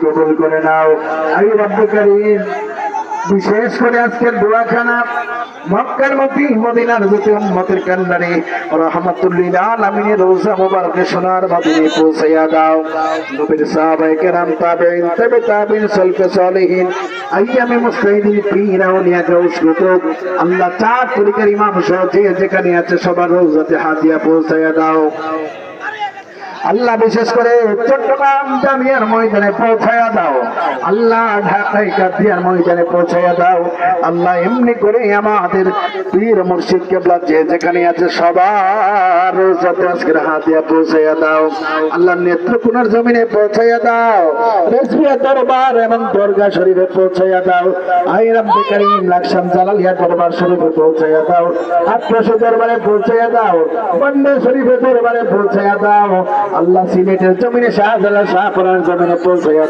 কবুল করে নাও। আই রব্বে কারীম, বিশেষ করে আজকের দোয়াখানা মক্কার মধ্যে মদিনার যত উম্মতের কান্ডারে রাহমাতুল্লিল আলামিনের রওজা মুবারকে সোনার মদিনায় পৌঁছাইয়া দাও। নবীর সাহাবায়ে কেরাম, তাবেঈন, তাবে তাবেঈন, সালফে সালেহিন, আইয়ামে মুস্তাহিদিন, পীর আউলিয়া, গাউস কুতুব, আল্লাহ চার তরিকার ইমাম সহ যে যেখানে আছে সবার রওজাতে হাত দিয়া পৌঁছাইয়া দাও। আল্লাহ বিশেষ করে চট্টগ্রাম জামিয়ার ময়দানে পৌঁছায়া দাও। আল্লাহ ঢাকায় কাদিয়ার ময়দানে পৌঁছায়া দাও। আল্লাহ এমনি করে আমাদের পীর মুর্শিদ কেবলা যে যেখানে আছে সবার রওজাতে আজকের হাত দিয়া পৌঁছায়া দাও। আল্লাহ নেত্রকোনার জমিনে পৌঁছায়া দাও। রেজবিয়া দরবার এবং দরগা শরীফে পৌঁছায়া দাও। আই রব্বে কারীম, লাকসাম জালালিয়া দরবার শরীফে পৌঁছায়া দাও। আট্রাসি দরবারে পৌঁছায়া দাও। বন্দে শরীফে দরবারে পৌঁছায়া দাও। আল্লাহ সিলেটের জমিনে শাহজালাল শাহপুরের জমিনে পৌঁছায়া দাও।